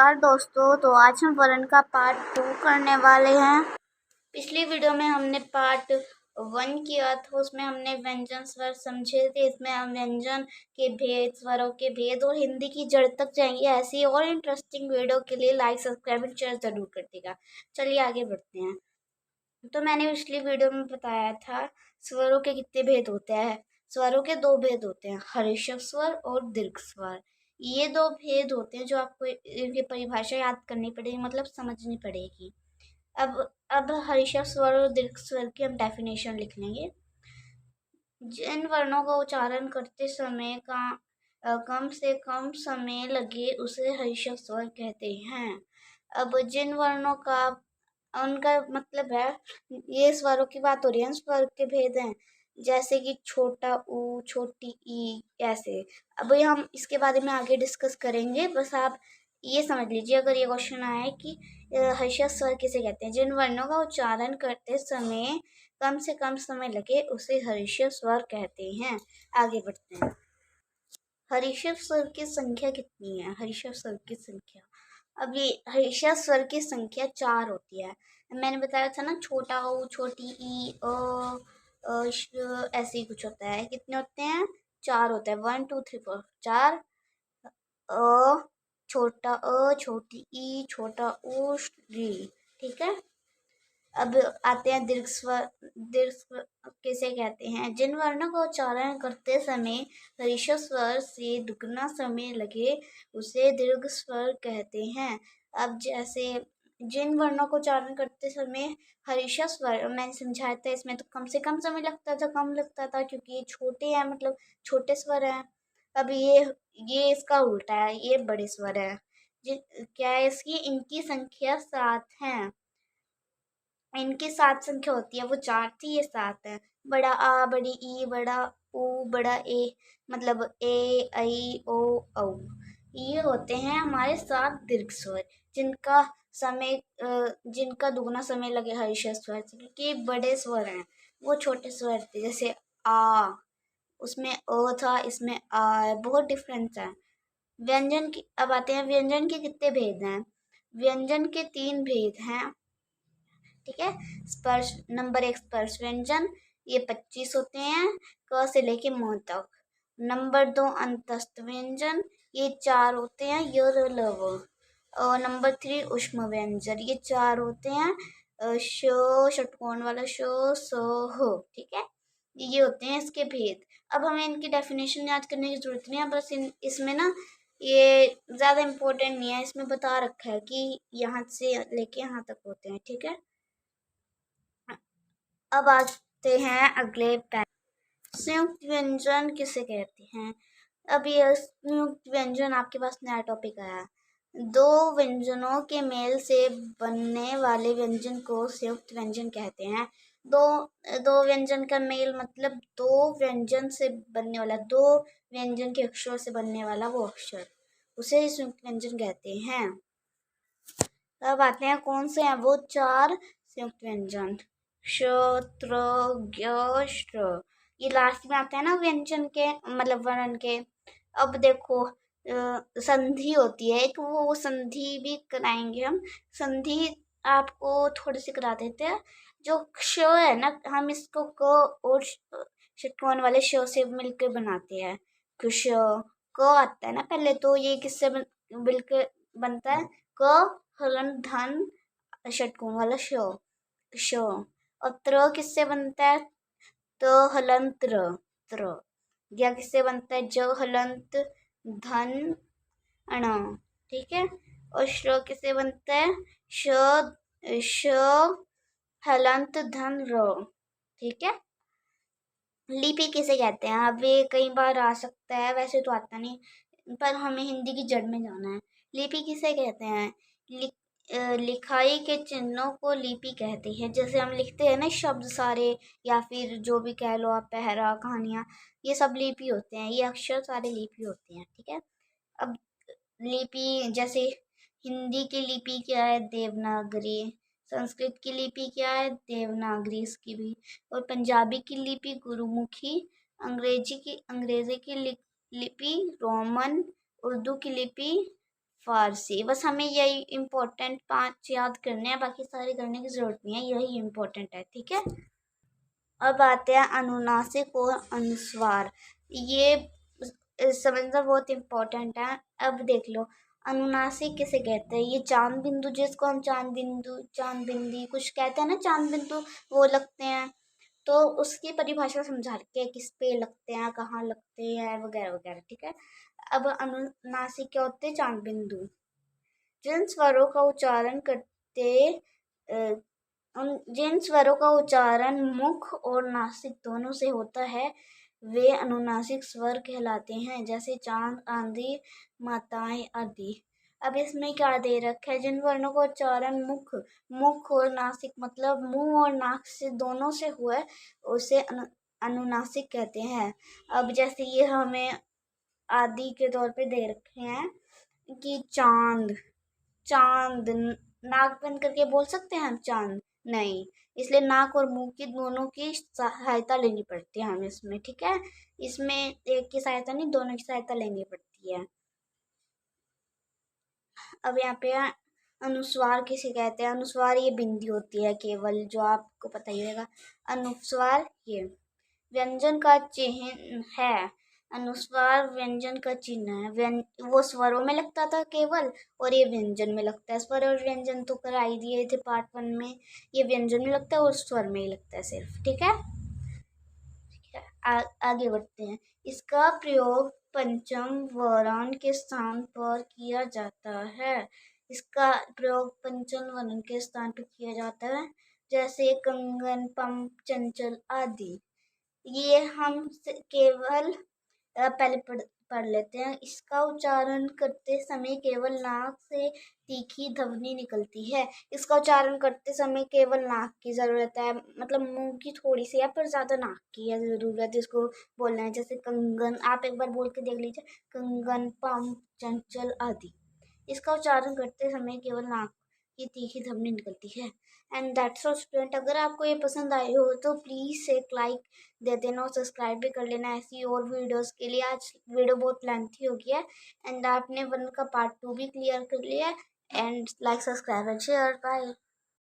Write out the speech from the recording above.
नमस्कार दोस्तों। तो आज हम वर्ण का पार्ट 2 करने वाले हैं। पिछली वीडियो में हमने पार्ट 1 किया था, उसमें हमने व्यंजन स्वर समझे थे। इसमें हम व्यंजन के भेद, स्वरों के भेद और हिंदी की जड़ तक जाएंगे। ऐसी और इंटरेस्टिंग वीडियो के लिए लाइक, सब्सक्राइब और शेयर जरूर कर देगा। चलिए आगे बढ़ते हैं। तो मैंने पिछली वीडियो में बताया था स्वरों के कितने भेद होते हैं। स्वरों के 2 भेद होते हैं, हर्षव स्वर और दीर्घ स्वर। ये 2 भेद होते हैं जो आपको इनकी परिभाषा याद करनी पड़ेगी, मतलब समझनी पड़ेगी। अब हर्षव स्वर और दीर्घ स्वर की हम डेफिनेशन लिख लेंगे। जिन वर्णों का उच्चारण करते समय कम से कम समय लगे उसे हर्षव स्वर कहते हैं। अब जिन वर्णों का उनका मतलब है, ये स्वरों की बात हो रही है, स्वर के भेद हैं, जैसे कि छोटा ऊ, छोटी ई, ऐसे। अब ये हम इसके बारे में आगे डिस्कस करेंगे। बस आप ये समझ लीजिए, अगर ये क्वेश्चन आया है कि हर्षव स्वर किसे कहते हैं, जिन वर्णों का उच्चारण करते समय कम से कम समय लगे उसे हर्षव स्वर कहते हैं। आगे बढ़ते हैं। हर्षव स्वर की संख्या कितनी है? हर्षव स्वर की संख्या, अब ये हर्षव स्वर की संख्या 4 होती है। मैंने बताया था ना, छोटा ओ, छोटी ई, ऐसे ही कुछ होता है। कितने होते हैं? 4 होते हैं। 1 2 3 4 4। छोटा छोटी ई, छोटा ऊ, री। ठीक है। अब आते हैं दीर्घ स्वर। दीर्घ स्वर किसे कहते हैं? जिन वर्णों का उच्चारण करते समय हर्षव स्वर से दुगना समय लगे उसे दीर्घ स्वर कहते हैं। अब जैसे जिन वर्णों को उच्चारण करते समय हर्षव स्वर, मैंने समझाया था, इसमें तो कम से कम समय लगता था, कम लगता था, क्योंकि ये छोटे हैं, मतलब छोटे स्वर हैं। अब ये इसका उल्टा है, ये बड़े स्वर है। क्या है इसकी? इनकी संख्या 7 है। इनकी 7 संख्या होती है, वो 4 थी, ये 7 है। बड़ा आ, बड़ी ई, बड़ा ऊ, बड़ा ए, मतलब ए, ऐ, ओ, औ। ये होते हैं हमारे 7 दीर्घ स्वर, जिनका जिनका दुगना समय लगे हर्षव स्वर से, क्योंकि बड़े स्वर हैं, वो छोटे स्वर थे। जैसे आ, उसमें अ था, इसमें आ है, बहुत डिफरेंस है। व्यंजन की अब आते हैं, व्यंजन के कितने भेद हैं? व्यंजन के 3 भेद हैं। ठीक है। स्पर्श, नंबर 1 स्पर्श व्यंजन, ये 25 होते हैं, क से लेके म तक। नंबर 2 अंतस्थ व्यंजन, ये 4 होते हैं, य, र, ल, व। और नंबर 3 ऊष्म व्यंजन, ये 4 होते हैं, श, षटकोण वाला श, स, ह। ठीक है। ये होते हैं इसके भेद। अब हमें इनकी डेफिनेशन याद करने की जरूरत नहीं है, बस इसमें ना ये ज्यादा इम्पोर्टेंट नहीं है, इसमें बता रखा है कि यहाँ से लेके यहाँ तक होते हैं। ठीक है। अब आते हैं अगले पैन। संयुक्त व्यंजन किसे कहते हैं? अब ये संयुक्त व्यंजन आपके पास नया टॉपिक आया। 2 व्यंजनों के मेल से बनने वाले व्यंजन को संयुक्त व्यंजन कहते हैं। दो दो व्यंजन का मेल मतलब 2 व्यंजन से बनने वाला, 2 व्यंजन के अक्षरों से बनने वाला वो अक्षर, उसे संयुक्त व्यंजन कहते हैं। अब आते हैं कौन से हैं वो 4 संयुक्त व्यंजन। श, त्र, ज्ञ, श्र। ये लास्ट में आता है ना व्यंजन के, मतलब वर्ण के। अब देखो, संधि होती है एक, वो संधि भी कराएंगे हम। संधि आपको थोड़ी सी करा देते हैं। जो क्ष है ना, हम इसको क और षटकोण वाले श से मिलकर बनाते हैं। कुश, क आता है ना पहले, तो ये किससे मिलकर बनता है? क हलन धन षटकोण वाला श, श। और त्र किससे बनता है? त हलंत त्र। या किससे बनता है? ज हलंत धन अण। ठीक है। और श्र किससे बनता है? श हलंत धन र। ठीक है। लिपि किसे कहते हैं? अब ये कई बार आ सकता है, वैसे तो आता नहीं, पर हमें हिंदी की जड़ में जाना है। लिपि किसे कहते हैं? लिखाई के चिन्हों को लिपि कहते हैं। जैसे हम लिखते हैं ना शब्द सारे, या फिर जो भी कह लो आप, पहरा, कहानियाँ, ये सब लिपि होते हैं। ये अक्षर सारे लिपि होते हैं। ठीक है। अब लिपि जैसे हिंदी की लिपि क्या है? देवनागरी। संस्कृत की लिपि क्या है? देवनागरी, इसकी भी। और पंजाबी की लिपि गुरुमुखी। अंग्रेजी की लिपि रोमन। उर्दू की लिपि फारसी। बस हमें यही इम्पोर्टेंट 5 याद करने हैं, बाकी सारे करने की ज़रूरत नहीं है, यही इम्पोर्टेंट है, ठीक है। अब आते हैं अनुनासिक और अनुस्वार। ये समझना बहुत इम्पोर्टेंट है। अब देख लो, अनुनासिक किसे कहते हैं? ये चांद बिंदु, जिसको हम चांद बिंदु, चांद बिंदी कुछ कहते हैं ना, चांद बिंदु वो लगते हैं, तो उसकी परिभाषा समझा के किस पे लगते हैं, कहाँ लगते हैं, वगैरह वगैरह, ठीक है। अब अनुनासिक क्या होते हैं? चांद बिंदु। जिन स्वरों का उच्चारण करते जिन स्वरों का उच्चारण मुख और नासिक दोनों से होता है वे अनुनासिक स्वर कहलाते हैं, जैसे चांद, आंधी, माताएं आदि। अब इसमें क्या दे रखा है? जिन वर्णों का उच्चारण मुख और नासिक मतलब मुंह और नाक से दोनों से हुआ है उसे अनुनासिक कहते हैं। अब जैसे ये हमें आदि के तौर पे दे रखे हैं कि चांद, चांद नाक बंद करके बोल सकते हैं हम चांद? नहीं, इसलिए नाक और मुंह की दोनों की सहायता लेनी पड़ती है हमें इसमें, ठीक है। इसमें एक की सहायता नहीं, दोनों की सहायता लेनी पड़ती है। अब यहाँ पे अनुस्वार किसे कहते हैं? अनुस्वार ये बिंदी होती है केवल, जो आपको पता ही होगा। अनुस्वार ये व्यंजन का चिन्ह है। अनुस्वार व्यंजन का चिन्ह है। वो स्वरों में लगता था केवल, और ये व्यंजन में लगता है। स्वर और व्यंजन तो कराई दिए थे पार्ट 1 में। ये व्यंजन में लगता है और स्वर में ही लगता है सिर्फ, ठीक है। आगे बढ़ते हैं। इसका प्रयोग पंचम वर्ण के स्थान पर किया जाता है। इसका प्रयोग पंचम वर्ण के स्थान पर किया जाता है, जैसे कंगन, पंप, चंचल आदि। ये हम केवल पहले पढ़ लेते हैं। इसका उच्चारण करते समय केवल नाक से तीखी ध्वनि निकलती है। इसका उच्चारण करते समय केवल नाक की ज़रूरत है, मतलब मुंह की थोड़ी सी है पर ज़्यादा नाक की है ज़रूरत इसको बोलना है। जैसे कंगन, आप एक बार बोल के देख लीजिए, कंगन, पंप, चंचल आदि। इसका उच्चारण करते समय केवल नाक की तीखी ध्वनि निकलती है। And that's all student. अगर आपको ये पसंद आई हो तो प्लीज़ एक लाइक दे देना और सब्सक्राइब भी कर लेना ऐसी और वीडियोस के लिए। आज वीडियो बहुत लेंथी हो गया है एंड आपने 1 का पार्ट 2 भी क्लियर कर लिया है। And like, subscribe and share. Bye.